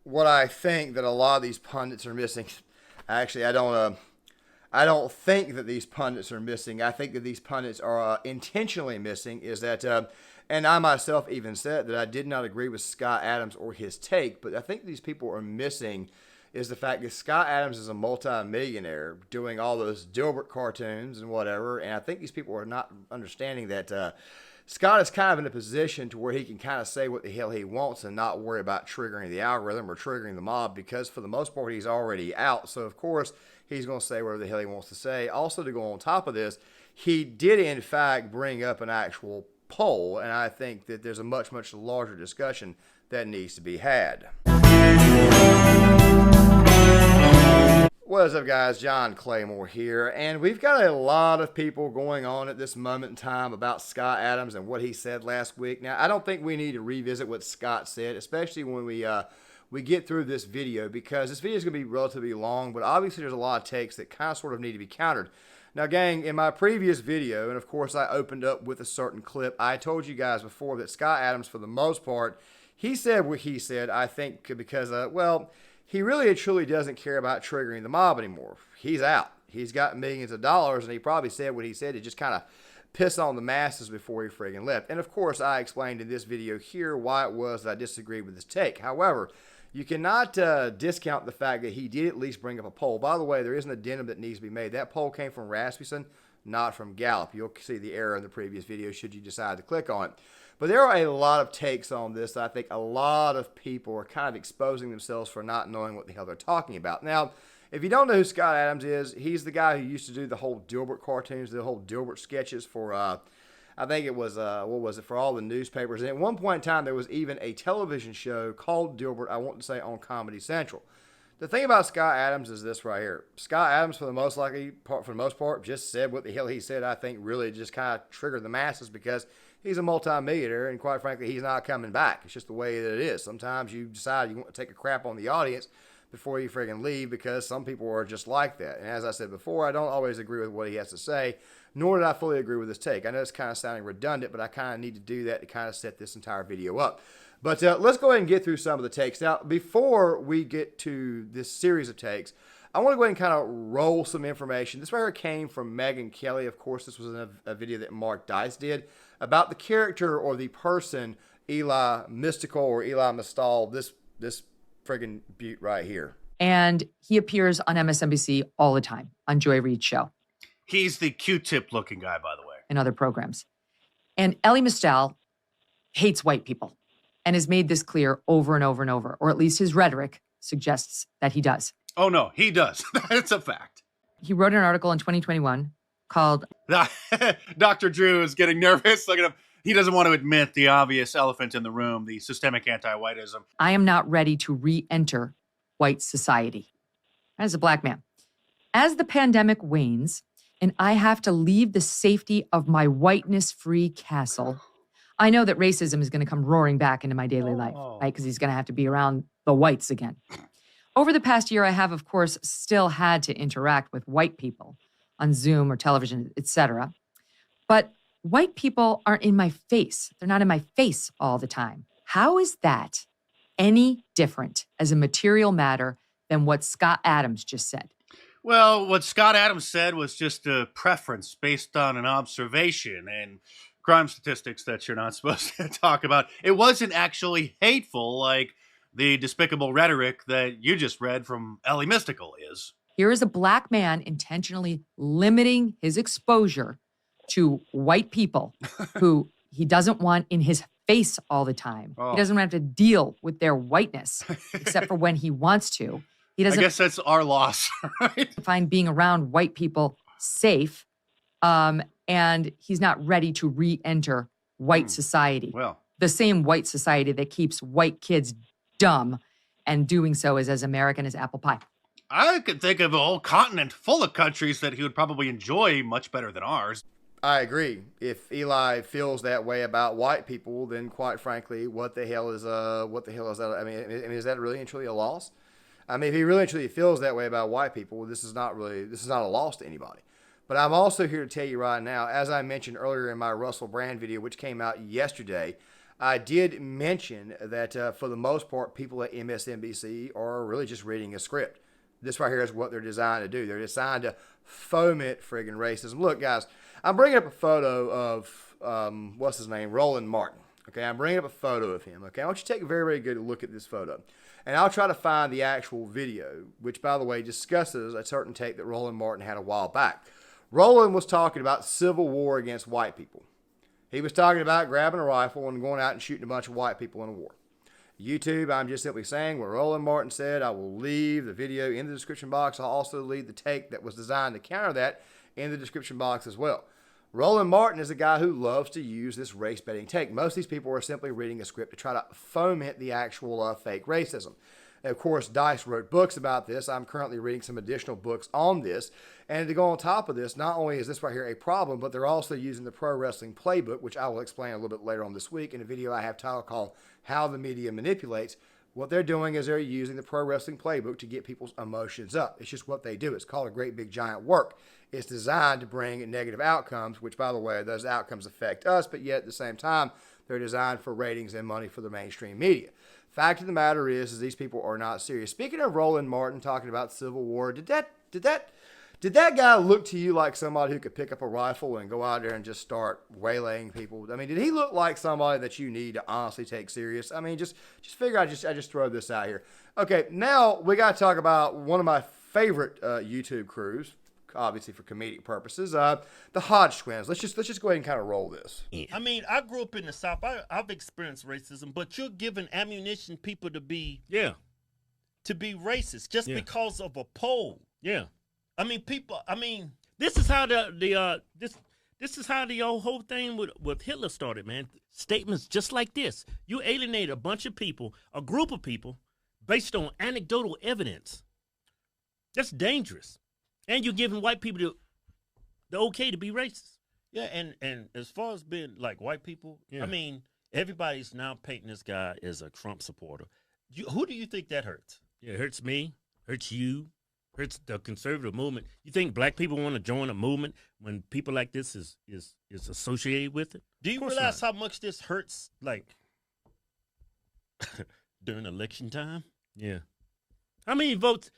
what I think that a lot of these pundits are missing. Actually, I don't think that these pundits are missing. I think that these pundits are intentionally missing. Is that, and I myself even said that I did not agree with Scott Adams or his take, but I think these people are missing is the fact that Scott Adams is a multi-millionaire doing all those Dilbert cartoons and whatever, and I think these people are not understanding that Scott is kind of in a position to where he can kind of say what the hell he wants and not worry about triggering the algorithm or triggering the mob because for the most part he's already out. So of course he's going to say whatever the hell he wants to say. Also, to go on top of this, he did in fact bring up an actual poll, and I think that there's a much, much larger discussion that needs to be had. What's up, guys? John Claymore here, and we've got a lot of people going on at this moment in time about Scott Adams and what he said last week. Now, I don't think we need to revisit what Scott said, especially when we get through this video, because this video is going to be relatively long, but obviously there's a lot of takes that kind of sort of need to be countered. Now, gang, in my previous video, and of course I opened up with a certain clip, I told you guys before that Scott Adams, for the most part, he said what he said, I think, because, he really and truly doesn't care about triggering the mob anymore. He's out. He's got millions of dollars, and he probably said what he said to just kind of piss on the masses before he friggin' left. And of course, I explained in this video here why it was that I disagreed with his take. However, you cannot discount the fact that he did at least bring up a poll. By the way, there is an addendum that needs to be made. That poll came from Rasmussen, not from Gallup. You'll see the error in the previous video should you decide to click on it. But there are a lot of takes on this. I think a lot of people are kind of exposing themselves for not knowing what the hell they're talking about. Now, if you don't know who Scott Adams is, he's the guy who used to do the whole Dilbert cartoons, the whole Dilbert sketches for, I think it was, what was it, for all the newspapers. And at one point in time, there was even a television show called Dilbert, I want to say, on Comedy Central. The thing about Scott Adams is this right here. Scott Adams, for the most part, just said what the hell he said. I think really just kind of triggered the masses because he's a multi-millionaire, and quite frankly, he's not coming back. It's just the way that it is. Sometimes you decide you want to take a crap on the audience before you friggin' leave because some people are just like that. And as I said before, I don't always agree with what he has to say, nor did I fully agree with his take. I know it's kind of sounding redundant, but I kind of need to do that to kind of set this entire video up. But let's go ahead and get through some of the takes. Now, before we get to this series of takes, I want to go ahead and kind of roll some information. This right here came from Megyn Kelly. Of course, this was a video that Mark Dice did about the character or the person Eli Mystical or Eli Mistal, this friggin' beaut right here. And he appears on MSNBC all the time on Joy Reid's show. He's the Q-tip looking guy, by the way. And other programs. And Elie Mystal hates white people and has made this clear over and over and over, or at least his rhetoric suggests that he does. Oh, no, he does. That's a fact. He wrote an article in 2021 called... Dr. Drew is getting nervous. Look at him. He doesn't want to admit the obvious elephant in the room, the systemic anti-whiteism. I am not ready to re-enter white society. As a black man. As the pandemic wanes, and I have to leave the safety of my whiteness-free castle, I know that racism is going to come roaring back into my daily life, right? Because he's going to have to be around the whites again. Over the past year, I have, of course, still had to interact with white people on Zoom or television, etc. But white people aren't in my face. They're not in my face all the time. How is that any different as a material matter than what Scott Adams just said? Well, what Scott Adams said was just a preference based on an observation and crime statistics that you're not supposed to talk about. It wasn't actually hateful like the despicable rhetoric that you just read from Elie Mystical is. Here is a black man intentionally limiting his exposure to white people who he doesn't want in his face all the time. He doesn't have to deal with their whiteness, except for when he wants to. He doesn't. I guess that's our loss, right? Find being around white people safe, and he's not ready to re-enter white society. Well, the same white society that keeps white kids dumb, and doing so is as American as apple pie. I could think of a whole continent full of countries that he would probably enjoy much better than ours. I agree. If Eli feels that way about white people, then quite frankly, what the hell is that? I mean, is that really and truly a loss? I mean, if he really and truly feels that way about white people, this is not a loss to anybody. But I'm also here to tell you right now, as I mentioned earlier in my Russell Brand video, which came out yesterday, I did mention that for the most part, people at MSNBC are really just reading a script. This right here is what they're designed to do. They're designed to foment friggin' racism. Look, guys, I'm bringing up a photo of, what's his name, Roland Martin. Okay, I'm bringing up a photo of him. Okay, I want you to take a very, very good look at this photo. And I'll try to find the actual video, which, by the way, discusses a certain take that Roland Martin had a while back. Roland was talking about civil war against white people. He was talking about grabbing a rifle and going out and shooting a bunch of white people in a war. YouTube, I'm just simply saying what Roland Martin said. I will leave the video in the description box. I'll also leave the take that was designed to counter that in the description box as well. Roland Martin is a guy who loves to use this race baiting take. Most of these people are simply reading a script to try to foment the actual fake racism. And of course, Dice wrote books about this. I'm currently reading some additional books on this. And to go on top of this, not only is this right here a problem, but they're also using the pro wrestling playbook, which I will explain a little bit later on this week in a video I have titled called How the Media Manipulates. What they're doing is they're using the pro wrestling playbook to get people's emotions up. It's just what they do. It's called a great big giant work. It's designed to bring negative outcomes, which, by the way, those outcomes affect us, but yet at the same time, they're designed for ratings and money for the mainstream media. Fact of the matter is these people are not serious. Speaking of Roland Martin talking about Civil War, did that guy look to you like somebody who could pick up a rifle and go out there and just start waylaying people? I mean, did he look like somebody that you need to honestly take serious? I mean, just figure I just throw this out here. Okay, now we got to talk about one of my favorite YouTube crews, obviously for comedic purposes, the Hodge twins. Let's just go ahead and kind of roll this. I mean, I grew up in the South. I've experienced racism, but you're giving ammunition people to be racist just because of a poll. Yeah. I mean, people. I mean, this is how this is how the whole thing with Hitler started, man. Statements just like this. You alienate a bunch of people, a group of people, based on anecdotal evidence. That's dangerous. And you're giving white people the okay to be racist. Yeah, and as far as being like white people, I mean, everybody's now painting this guy as a Trump supporter. Who do you think that hurts? Yeah, it hurts me, hurts you, hurts the conservative movement. You think black people want to join a movement when people like this is associated with it? Do you realize how much this hurts, like, during election time? Yeah. How many votes?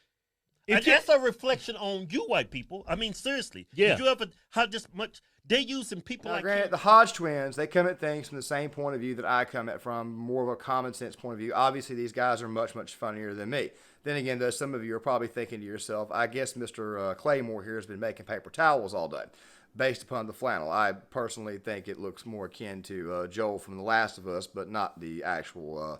And that's a reflection on you white people. I mean, seriously. Yeah. Did you ever how this much they using people now, like granted, the Hodge twins, they come at things from the same point of view that I come at from, more of a common sense point of view. Obviously, these guys are much, much funnier than me. Then again, though, some of you are probably thinking to yourself, I guess Mr. Claymore here has been making paper towels all day, based upon the flannel. I personally think it looks more akin to Joel from The Last of Us, but not the actual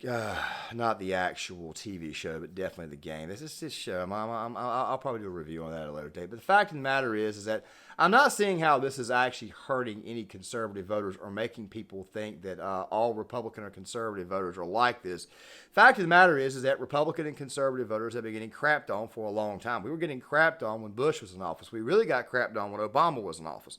TV show, but definitely the game. This is this show. I'll probably do a review on that at a later date. But the fact of the matter is that I'm not seeing how this is actually hurting any conservative voters or making people think that all Republican or conservative voters are like this. Fact of the matter is that Republican and conservative voters have been getting crapped on for a long time. We were getting crapped on when Bush was in office. We really got crapped on when Obama was in office.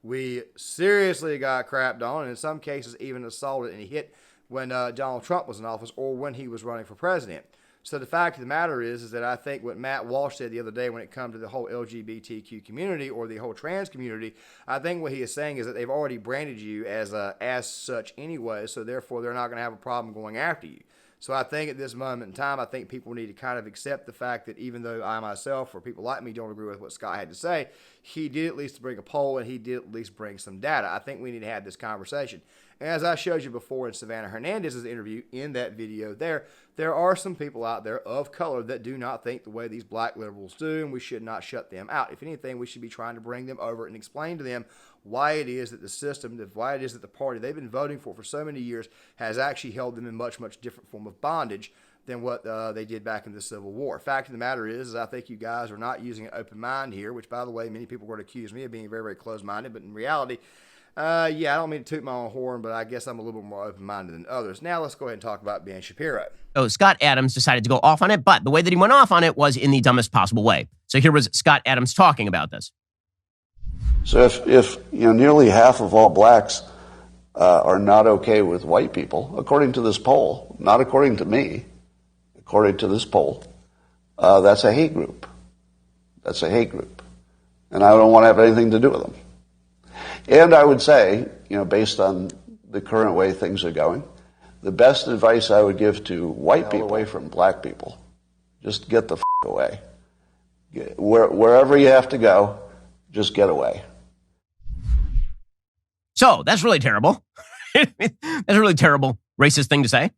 We seriously got crapped on, and in some cases even assaulted and hit when Donald Trump was in office or when he was running for president. So the fact of the matter is that I think what Matt Walsh said the other day when it comes to the whole LGBTQ community or the whole trans community, I think what he is saying is that they've already branded you as such anyway, so therefore they're not going to have a problem going after you. So I think at this moment in time, I think people need to kind of accept the fact that even though I myself or people like me don't agree with what Scott had to say, he did at least bring a poll and he did at least bring some data. I think we need to have this conversation. And as I showed you before in Savannah Hernandez's interview in that video there are some people out there of color that do not think the way these black liberals do, and we should not shut them out. If anything, we should be trying to bring them over and explain to them why it is that the system, why it is that the party they've been voting for so many years has actually held them in much, much different form of bondage than what they did back in the Civil War. Fact of the matter is I think you guys are not using an open mind here, which, by the way, many people are going to accuse me of being very, very closed-minded, but in reality, I don't mean to toot my own horn, but I guess I'm a little bit more open-minded than others. Now let's go ahead and talk about Ben Shapiro. So Scott Adams decided to go off on it, but the way that he went off on it was in the dumbest possible way. So here was Scott Adams talking about this. So if nearly half of all blacks are not okay with white people, according to this poll, not according to me, according to this poll, that's a hate group. That's a hate group. And I don't want to have anything to do with them. And I would say, based on the current way things are going. The best advice I would give to white people, away from black people, just get the away. Wherever you have to go, just get away. So that's really terrible. That's a really terrible racist thing to say,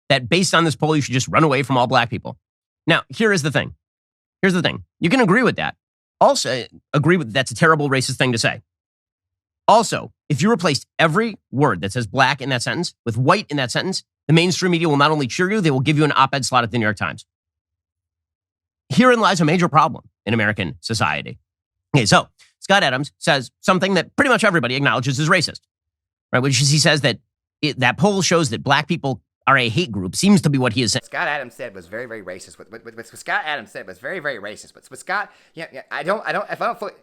that based on this poll, you should just run away from all black people. Now, here is the thing. Here's the thing. You can agree with that. Also, agree with that's a terrible racist thing to say. Also, if you replaced every word that says black in that sentence with white in that sentence, the mainstream media will not only cheer you, they will give you an op-ed slot at the New York Times. Herein lies a major problem in American society. Okay, so Scott Adams says something that pretty much everybody acknowledges is racist, right? Which is he says that that poll shows that black people are a hate group, seems to be what he is saying. Scott Adams said was very, very racist. What Scott Adams said was very, very racist. But Scott, I don't fully...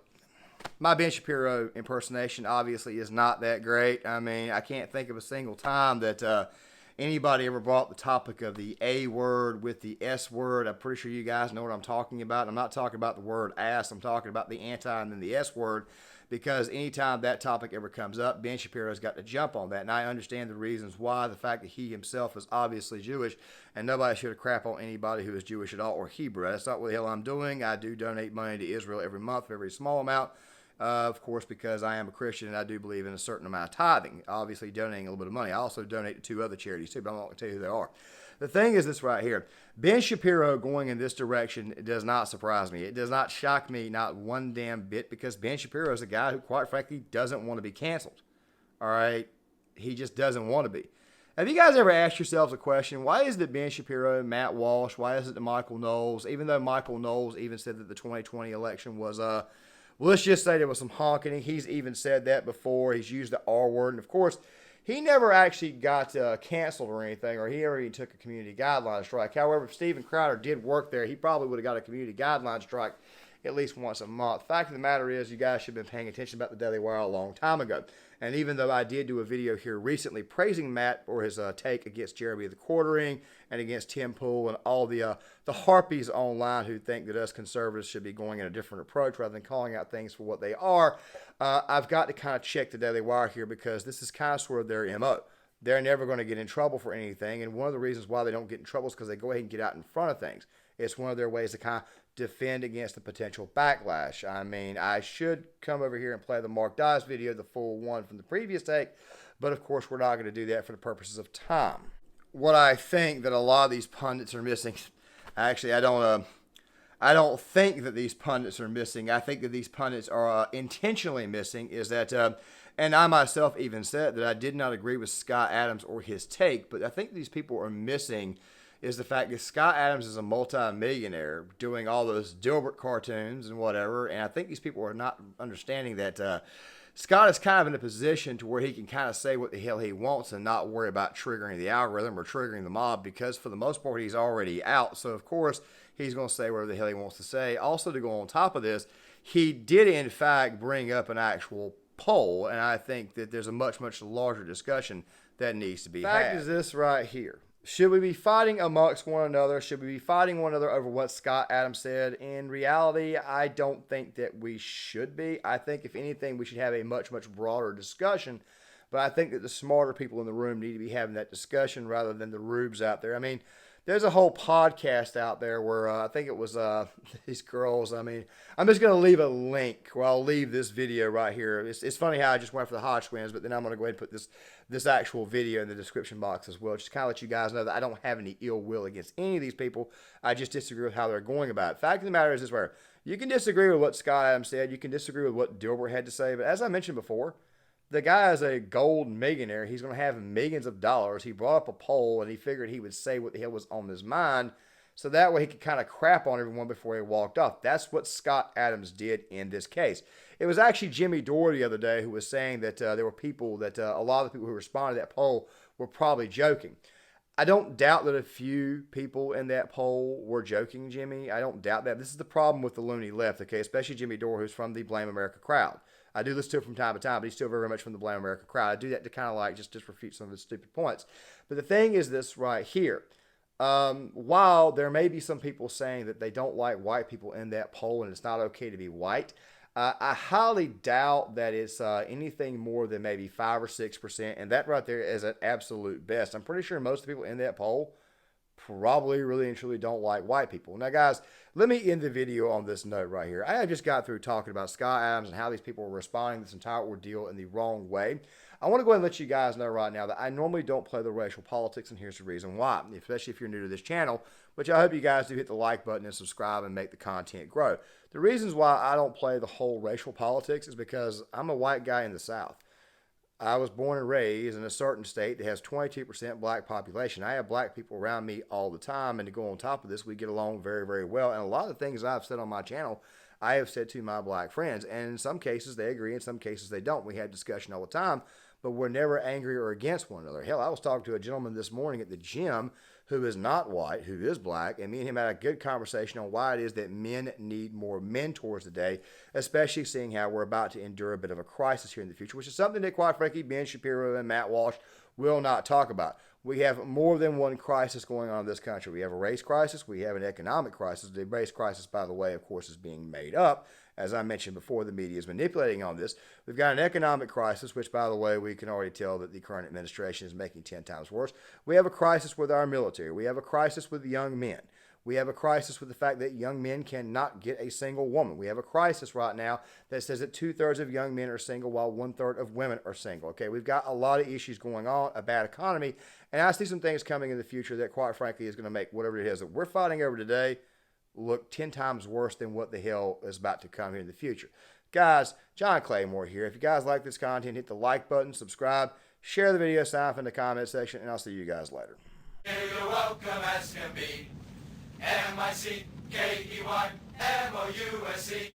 My Ben Shapiro impersonation obviously is not that great. I mean, I can't think of a single time that anybody ever brought the topic of the A word with the S word. I'm pretty sure you guys know what I'm talking about. I'm not talking about the word ass. I'm talking about the anti and then the S word, because anytime that topic ever comes up, Ben Shapiro's got to jump on that. And I understand the reasons why, the fact that he himself is obviously Jewish, and nobody should have crap on anybody who is Jewish at all or Hebrew. That's not what the hell I'm doing. I do donate money to Israel every month, very small amount. Of course, because I am a Christian and I do believe in a certain amount of tithing, obviously donating a little bit of money. I also donate to 2 other charities too, but I'm not going to tell you who they are. The thing is this right here. Ben Shapiro going in this direction does not surprise me. It does not shock me, not one damn bit, because Ben Shapiro is a guy who, quite frankly, doesn't want to be canceled. All right? He just doesn't want to be. Have you guys ever asked yourselves a question? Why is it Ben Shapiro, Matt Walsh, why is it that Michael Knowles, even though Michael Knowles even said that the 2020 election was well, let's just say there was some honking. He's even said that before. He's used the R word. And, of course, he never actually got canceled or anything, or he never even took a community guideline strike. However, if Steven Crowder did work there, he probably would have got a community guideline strike at least once a month. Fact of the matter is, you guys should have been paying attention about the Daily Wire a long time ago. And even though I did do a video here recently praising Matt for his take against Jeremy the Quartering and against Tim Pool and all the harpies online who think that us conservatives should be going in a different approach rather than calling out things for what they are, I've got to kind of check the Daily Wire here, because this is kind of sort of their MO. They're never going to get in trouble for anything, and one of the reasons why they don't get in trouble is because they go ahead and get out in front of things. It's one of their ways to kind of defend against the potential backlash. I mean, I should come over here and play the Mark Dice video, the full one from the previous take, but of course we're not going to do that for the purposes of time. What I think that a lot of these pundits are missing, actually, I don't think that these pundits are missing. I think that these pundits are intentionally missing is that, and I myself even said that I did not agree with Scott Adams or his take, but I think these people are missing is the fact that Scott Adams is a multi-millionaire doing all those Dilbert cartoons and whatever, and I think these people are not understanding that Scott is kind of in a position to where he can kind of say what the hell he wants and not worry about triggering the algorithm or triggering the mob, because for the most part he's already out. So of course he's going to say whatever the hell he wants to say. Also, to go on top of this, he did in fact bring up an actual poll, and I think that there's a much, much larger discussion that needs to be had. Fact is this right here. Should we be fighting amongst one another? Should we be fighting one another over what Scott Adams said? In reality, I don't think that we should be. I think, if anything, we should have a much, much broader discussion. But I think that the smarter people in the room need to be having that discussion rather than the rubes out there. I mean, there's a whole podcast out there where I think it was these girls. I mean, I'm just going to leave a link where I'll leave this video right here. It's funny how I just went for the Hodgkins, but then I'm going to go ahead and put this actual video in the description box as well. Just kind of let you guys know that I don't have any ill will against any of these people. I just disagree with how they're going about it. Fact of the matter is this, where you can disagree with what Scott Adams said. You can disagree with what Dilbert had to say. But as I mentioned before, the guy is a gold millionaire. He's going to have millions of dollars. He brought up a poll, and he figured he would say what the hell was on his mind, so that way he could kind of crap on everyone before he walked off. That's what Scott Adams did in this case. It was actually Jimmy Dore the other day who was saying that there were people that a lot of the people who responded to that poll were probably joking. I don't doubt that a few people in that poll were joking, Jimmy. I don't doubt that. This is the problem with the loony left, okay, especially Jimmy Dore, who's from the Blame America crowd. I do listen to him from time to time, but he's still very much from the Blame America crowd. I do that to kind of like just refute some of his stupid points. But the thing is this right here. While there may be some people saying that they don't like white people in that poll and it's not okay to be white, I highly doubt that it's anything more than maybe 5 or 6%, and that right there is an absolute best. I'm pretty sure most of the people in that poll probably really and truly don't like white people. Now, guys, let me end the video on this note right here. I have just got through talking about Scott Adams and how these people are responding to this entire ordeal in the wrong way. I want to go ahead and let you guys know right now that I normally don't play the racial politics, and here's the reason why, especially if you're new to this channel, which I hope you guys do hit the like button and subscribe and make the content grow. The reasons why I don't play the whole racial politics is because I'm a white guy in the South. I was born and raised in a certain state that has 22% black population. I have black people around me all the time, and to go on top of this, we get along very, very well. And a lot of the things I've said on my channel, I have said to my black friends, and in some cases they agree, in some cases they don't. We had discussion all the time, but we're never angry or against one another. Hell, I was talking to a gentleman this morning at the gym who is not white, who is black, and me and him had a good conversation on why it is that men need more mentors today, especially seeing how we're about to endure a bit of a crisis here in the future, which is something that, quite frankly, Ben Shapiro and Matt Walsh will not talk about. We have more than one crisis going on in this country. We have a race crisis. We have an economic crisis. The race crisis, by the way, of course, is being made up. As I mentioned before, the media is manipulating on this. We've got an economic crisis, which, by the way, we can already tell that the current administration is making 10 times worse. We have a crisis with our military. We have a crisis with young men. We have a crisis with the fact that young men cannot get a single woman. We have a crisis right now that says that 2/3 of young men are single while 1/3 of women are single. Okay, we've got a lot of issues going on, a bad economy, and I see some things coming in the future that, quite frankly, is going to make whatever it is that we're fighting over today look 10 times worse than what the hell is about to come here in the future. Guys, John Claymore here. If you guys like this content, hit the like button, subscribe, share the video, sign up in the comment section, and I'll see you guys later. You're welcome as can be. MICKEYMOUSE